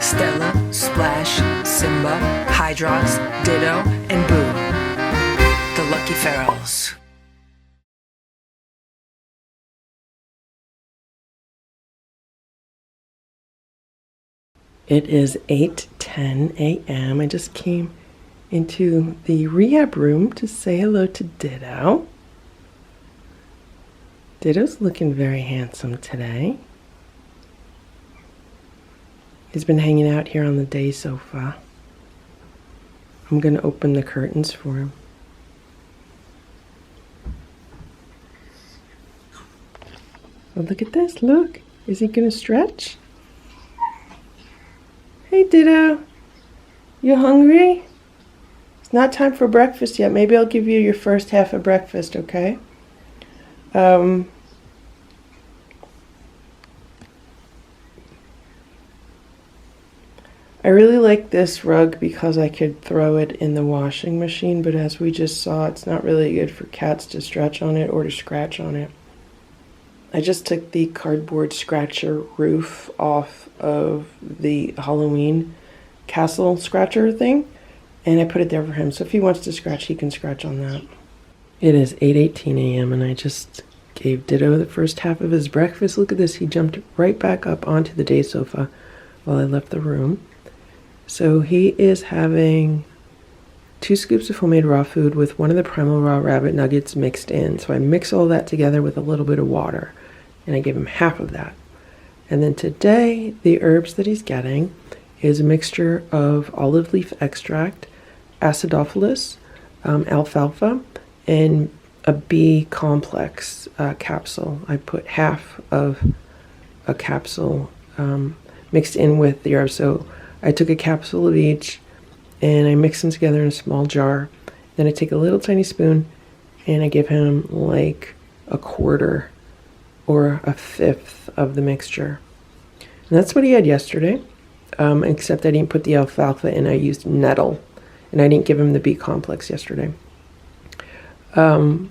Stella, Splash, Simba, Hydrox, Ditto, and Boo, the Lucky Ferals. It is 8:10 a.m. I just came into the rehab room to say hello to Ditto. Ditto's looking very handsome today. He's been hanging out here on the day sofa. I'm going to open the curtains for him. Oh, look at this, look. Is he going to stretch? Hey, Ditto. You hungry? It's not time for breakfast yet. Maybe I'll give you your first half of breakfast, okay? I really like this rug because I could throw it in the washing machine, but as we just saw, it's not really good for cats to stretch on it or to scratch on it. I just took the cardboard scratcher roof off of the Halloween castle scratcher thing, and I put it there for him. So if he wants to scratch, he can scratch on that. It is 8:18 a.m. and I just gave Ditto the first half of his breakfast. Look at this. He jumped right back up onto the day sofa while I left the room. So he is having 2 scoops of homemade raw food with one of the Primal Raw Rabbit nuggets mixed in. So I mix all that together with a little bit of water, and I give him half of that. And then today, the herbs that he's getting is a mixture of olive leaf extract, acidophilus, alfalfa, and a B complex capsule. I put half of a capsule mixed in with the herbs. So I took a capsule of each and I mix them together in a small jar. Then I take a little tiny spoon and I give him like a quarter or a fifth of the mixture. And that's what he had yesterday, except I didn't put the alfalfa in. I used nettle, and I didn't give him the B complex yesterday. So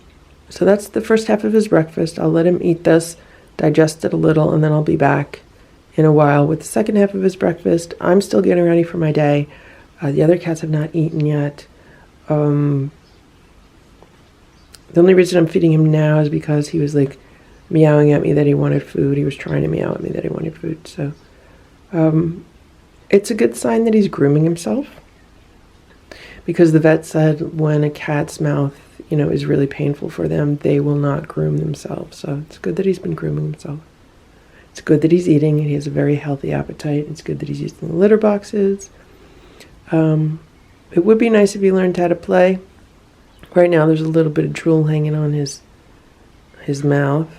that's the first half of his breakfast. I'll let him eat this, digest it a little, and then I'll be back in a while with the second half of his breakfast. I'm still getting ready for my day. The other cats have not eaten yet. The only reason I'm feeding him now is because he was like meowing at me that he wanted food. He was trying to meow at me that he wanted food. So it's a good sign that he's grooming himself, because the vet said when a cat's mouth, is really painful for them, they will not groom themselves. So it's good that he's been grooming himself. It's good that he's eating, and he has a very healthy appetite. It's good that he's using the litter boxes. It would be nice if he learned how to play. Right now there's a little bit of drool hanging on his mouth.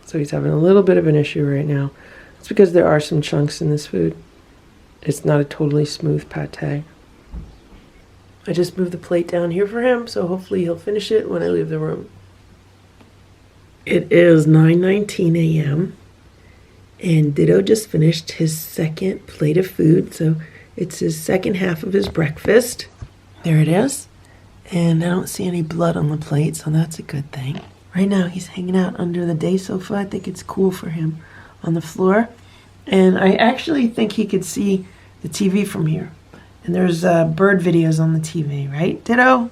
So he's having a little bit of an issue right now. It's because there are some chunks in this food. It's not a totally smooth pate. I just moved the plate down here for him, so hopefully he'll finish it when I leave the room. It is 9:19 a.m. and Ditto just finished his second plate of food, so it's his second half of his breakfast. There it is. And I don't see any blood on the plate, so that's a good thing. Right now he's hanging out under the day sofa. I think it's cool for him on the floor. And I actually think he could see the TV from here. And there's bird videos on the TV, right, Ditto?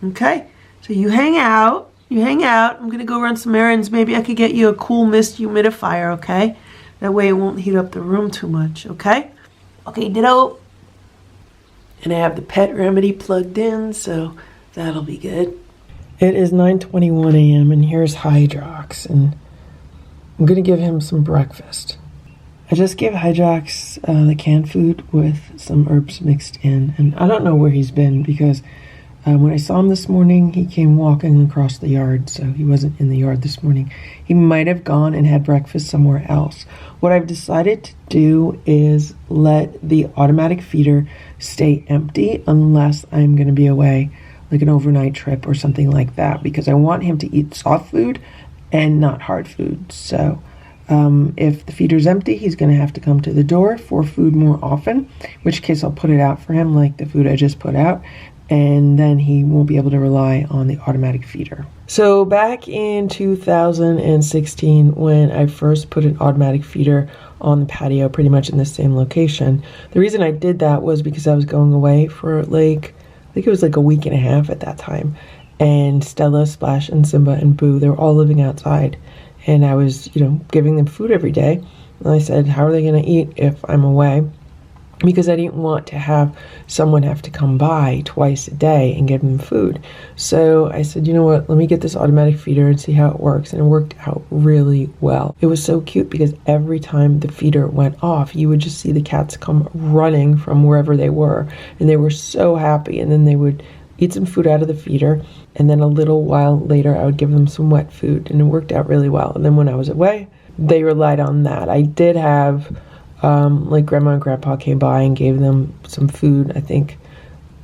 Okay, so you hang out. I'm gonna go run some errands. Maybe I could get you a cool mist humidifier, okay? That way it won't heat up the room too much, okay? Okay, Ditto. And I have the pet remedy plugged in, so that'll be good. It is 9:21 a.m. and here's Hydrox, and I'm gonna give him some breakfast. I just gave Hydrox the canned food with some herbs mixed in, and I don't know where he's been because when I saw him this morning, he came walking across the yard, so he wasn't in the yard this morning. He might have gone and had breakfast somewhere else. What I've decided to do is let the automatic feeder stay empty unless I'm going to be away, like an overnight trip or something like that, because I want him to eat soft food and not hard food. So if the feeder's empty, he's going to have to come to the door for food more often, in which case I'll put it out for him like the food I just put out, and then he won't be able to rely on the automatic feeder. So back in 2016, when I first put an automatic feeder on the patio, pretty much in the same location, the reason I did that was because I was going away for like, I think it was like a week and a half at that time. And Stella, Splash, and Simba, and Boo, they were all living outside. And I was, you know, giving them food every day. And I said, how are they going to eat if I'm away? Because I didn't want to have someone have to come by twice a day and give them food. So I said, you know what, let me get this automatic feeder and see how it works. And it worked out really well. It was so cute because every time the feeder went off, you would just see the cats come running from wherever they were. And they were so happy. And then they would eat some food out of the feeder. And then a little while later, I would give them some wet food. And it worked out really well. And then when I was away, they relied on that. I did have... like grandma and grandpa came by and gave them some food, I think,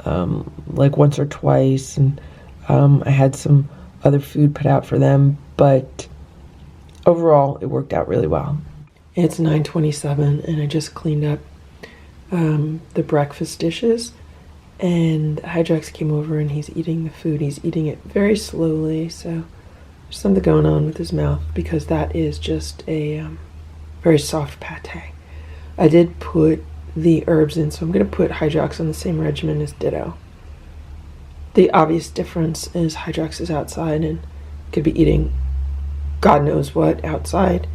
like once or twice, and I had some other food put out for them, but overall it worked out really well. It's 9:27 and I just cleaned up the breakfast dishes, and Hydrox came over and he's eating the food. He's eating it very slowly, so there's something going on with his mouth because that is just a very soft pate. I did put the herbs in, so I'm going to put Hydrox on the same regimen as Ditto. The obvious difference is Hydrox is outside and could be eating God knows what outside,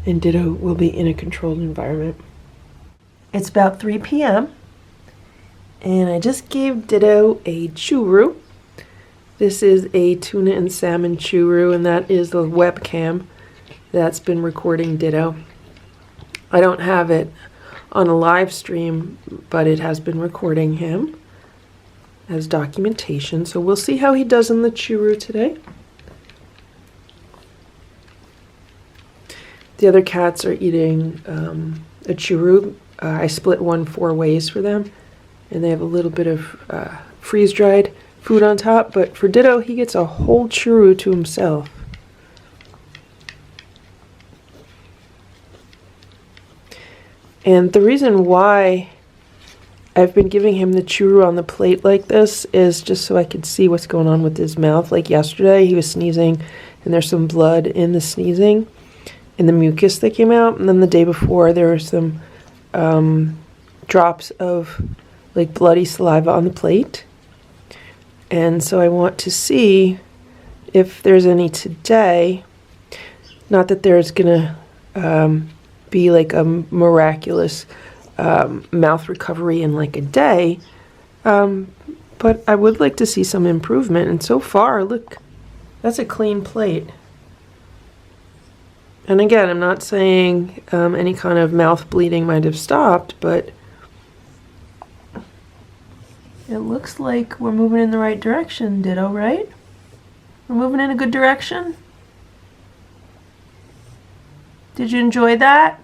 and Ditto will be in a controlled environment. It's about 3 p.m. and I just gave Ditto a churu. This is a tuna and salmon churu, and that is the webcam that's been recording Ditto. I don't have it on a live stream, but it has been recording him as documentation. So we'll see how he does in the churu today. The other cats are eating a churu. I split one 4 ways for them, and they have a little bit of freeze-dried food on top, but for Ditto, he gets a whole churu to himself. And the reason why I've been giving him the churu on the plate like this is just so I could see what's going on with his mouth. Like yesterday, he was sneezing, and there's some blood in the sneezing, in the mucus that came out. And then the day before, there were some drops of like bloody saliva on the plate. And so I want to see if there's any today. Not that there's gonna be like a miraculous mouth recovery in like a day, but I would like to see some improvement. And so far, look, that's a clean plate. And again, I'm not saying any kind of mouth bleeding might have stopped, but it looks like we're moving in the right direction, Ditto, right? We're moving in a good direction. Did you enjoy that?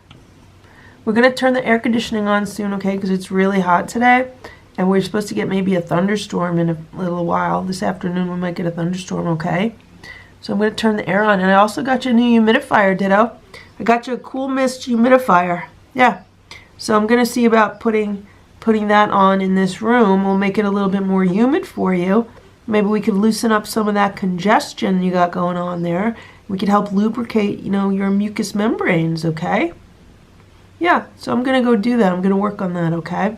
We're going to turn the air conditioning on soon, okay, because it's really hot today. And we're supposed to get maybe a thunderstorm in a little while. This afternoon we might get a thunderstorm, okay? So I'm going to turn the air on. And I also got you a new humidifier, Ditto. I got you a cool mist humidifier. Yeah. So I'm going to see about putting that on in this room. We'll make it a little bit more humid for you. Maybe we could loosen up some of that congestion you got going on there. We could help lubricate, you know, your mucous membranes, okay? Yeah, so I'm going to go do that. I'm going to work on that, okay?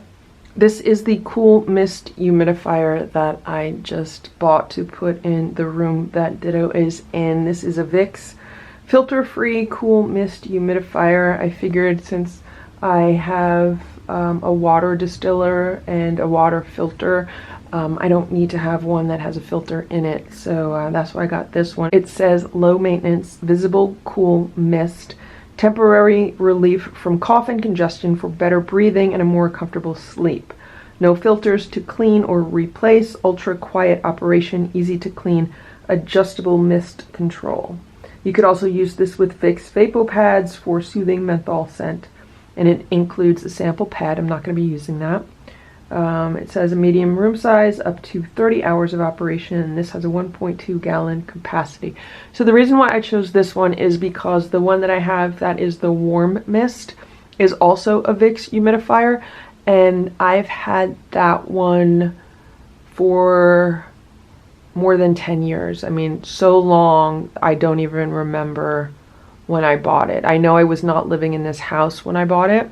This is the cool mist humidifier that I just bought to put in the room that Ditto is in. This is a Vicks filter-free cool mist humidifier. I figured since I have a water distiller and a water filter, I don't need to have one that has a filter in it, so that's why I got this one. It says low maintenance, visible, cool mist, temporary relief from cough and congestion for better breathing and a more comfortable sleep. No filters to clean or replace, ultra quiet operation, easy to clean, adjustable mist control. You could also use this with Vicks Vapo Pads for soothing menthol scent, and it includes a sample pad. I'm not going to be using that. It says a medium room size, up to 30 hours of operation, and this has a 1.2 gallon capacity. So the reason why I chose this one is because the one that I have, that is the warm mist, is also a Vicks humidifier, and I've had that one for more than 10 years. I mean, so long, I don't even remember when I bought it. I know I was not living in this house when I bought it.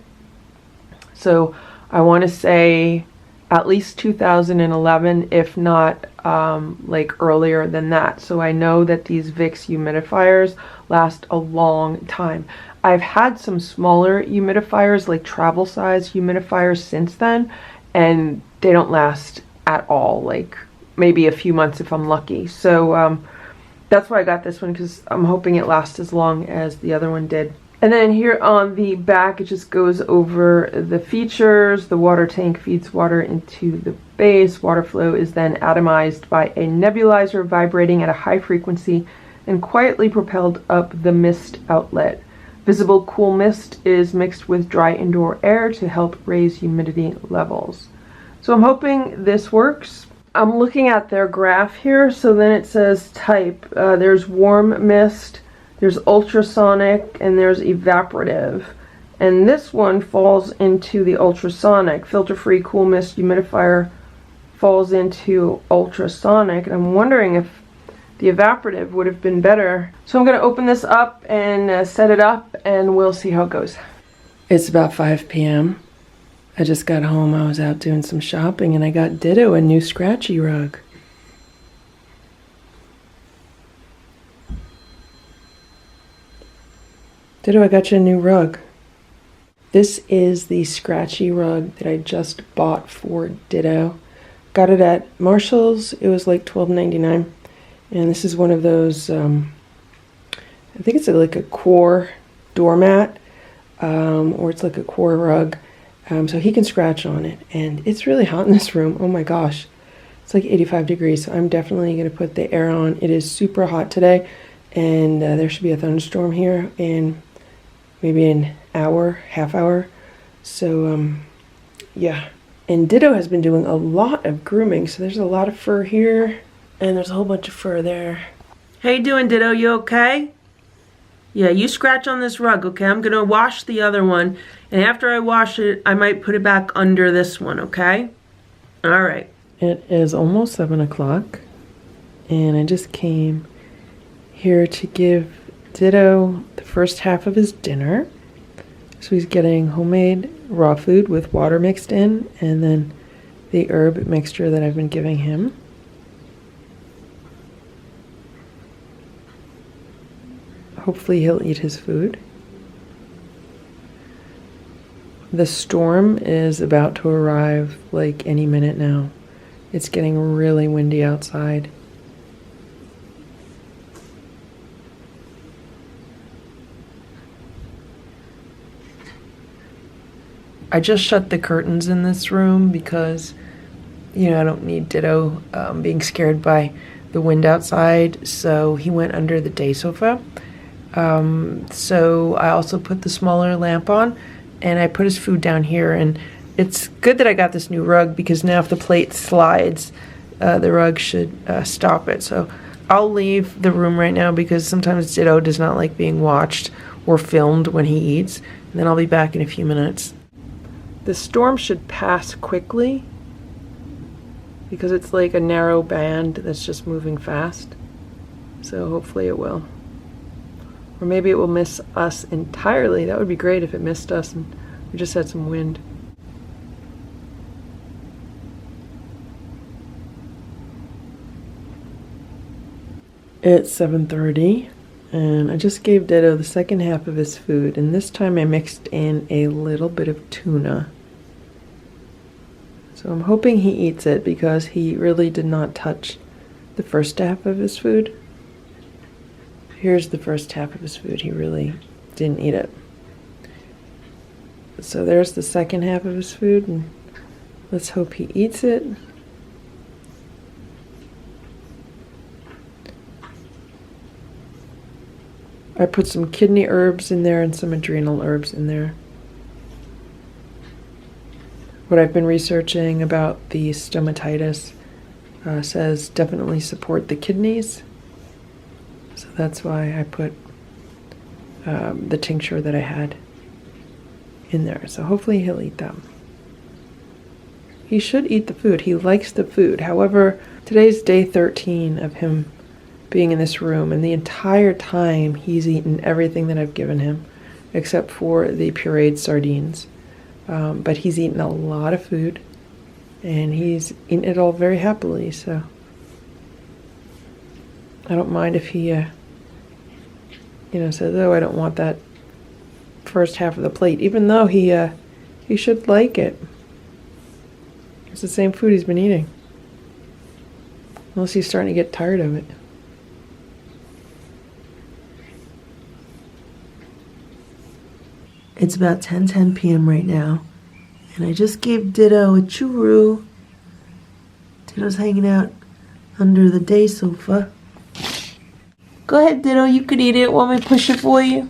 So I want to say at least 2011, if not like earlier than that. So I know that these Vicks humidifiers last a long time. I've had some smaller humidifiers, like travel size humidifiers since then, and they don't last at all, like maybe a few months if I'm lucky. So that's why I got this one, because I'm hoping it lasts as long as the other one did. And then here on the back, it just goes over the features. The water tank feeds water into the base. Water flow is then atomized by a nebulizer vibrating at a high frequency and quietly propelled up the mist outlet. Visible cool mist is mixed with dry indoor air to help raise humidity levels. So I'm hoping this works. I'm looking at their graph here. So then it says type. There's warm mist, there's ultrasonic, and there's evaporative. And this one falls into the ultrasonic. Filter-free cool mist humidifier falls into ultrasonic. And I'm wondering if the evaporative would have been better. So I'm going to open this up and set it up, and we'll see how it goes. It's about 5 p.m. I just got home. I was out doing some shopping, and I got Ditto a new Scratchy rug. Ditto, I got you a new rug. This is the Scratchy rug that I just bought for Ditto. Got it at Marshall's. It was like $12.99. And this is one of those, I think it's like a core doormat, or it's like a core rug. So he can scratch on it. And it's really hot in this room. Oh my gosh. It's like 85 degrees. So I'm definitely going to put the air on. It is super hot today. And there should be a thunderstorm here in maybe an hour, half hour. So, yeah. And Ditto has been doing a lot of grooming. So there's a lot of fur here. And there's a whole bunch of fur there. How you doing, Ditto? You okay? Yeah, you scratch on this rug, okay? I'm going to wash the other one. And after I wash it, I might put it back under this one, okay? All right. It is almost 7 o'clock. And I just came here to give Ditto the first half of his dinner. So he's getting homemade raw food with water mixed in. And then the herb mixture that I've been giving him. Hopefully he'll eat his food. The storm is about to arrive like any minute now. It's getting really windy outside. I just shut the curtains in this room because, you know, I don't need Ditto being scared by the wind outside. So he went under the day sofa. So I also put the smaller lamp on, and I put his food down here. And it's good that I got this new rug, because now if the plate slides, the rug should stop it. So I'll leave the room right now, because sometimes Ditto does not like being watched or filmed when he eats. And then I'll be back in a few minutes. The storm should pass quickly, because it's like a narrow band that's just moving fast. So hopefully it will. Or maybe it will miss us entirely. That would be great if it missed us and we just had some wind. It's 7:30 and I just gave Ditto the second half of his food, and this time I mixed in a little bit of tuna. So I'm hoping he eats it, because he really did not touch the first half of his food. Here's the first half of his food. He really didn't eat it. So there's the second half of his food, and let's hope he eats it. I put some kidney herbs in there and some adrenal herbs in there. What I've been researching about the stomatitis says definitely support the kidneys. So that's why I put the tincture that I had in there. So hopefully he'll eat them. He should eat the food. He likes the food. However, Today's day 13 of him being in this room, and the entire time he's eaten everything that I've given him, except for the pureed sardines. But he's eaten a lot of food, and he's eaten it all very happily, so I don't mind if he, says, oh, I don't want that first half of the plate, even though he should like it. It's the same food he's been eating. Unless he's starting to get tired of it. It's about 10:10 p.m. right now, and I just gave Ditto a churu. Ditto's hanging out under the day sofa. Go ahead, Ditto, you could eat it. Want me to push it for you?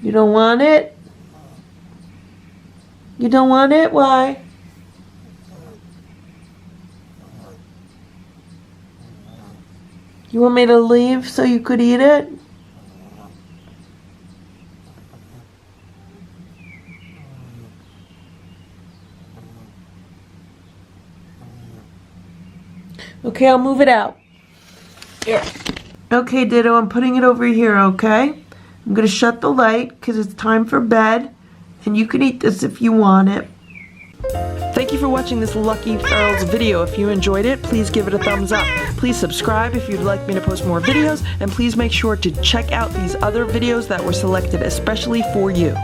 You don't want it? You don't want it? Why? You want me to leave so you could eat it? Okay, I'll move it out. Here. Okay, Ditto, I'm putting it over here, okay? I'm going to shut the light because it's time for bed, and you can eat this if you want it. Thank you for watching this Lucky Ferals video. If you enjoyed it, please give it a thumbs up. Please subscribe if you'd like me to post more videos, and please make sure to check out these other videos that were selected especially for you.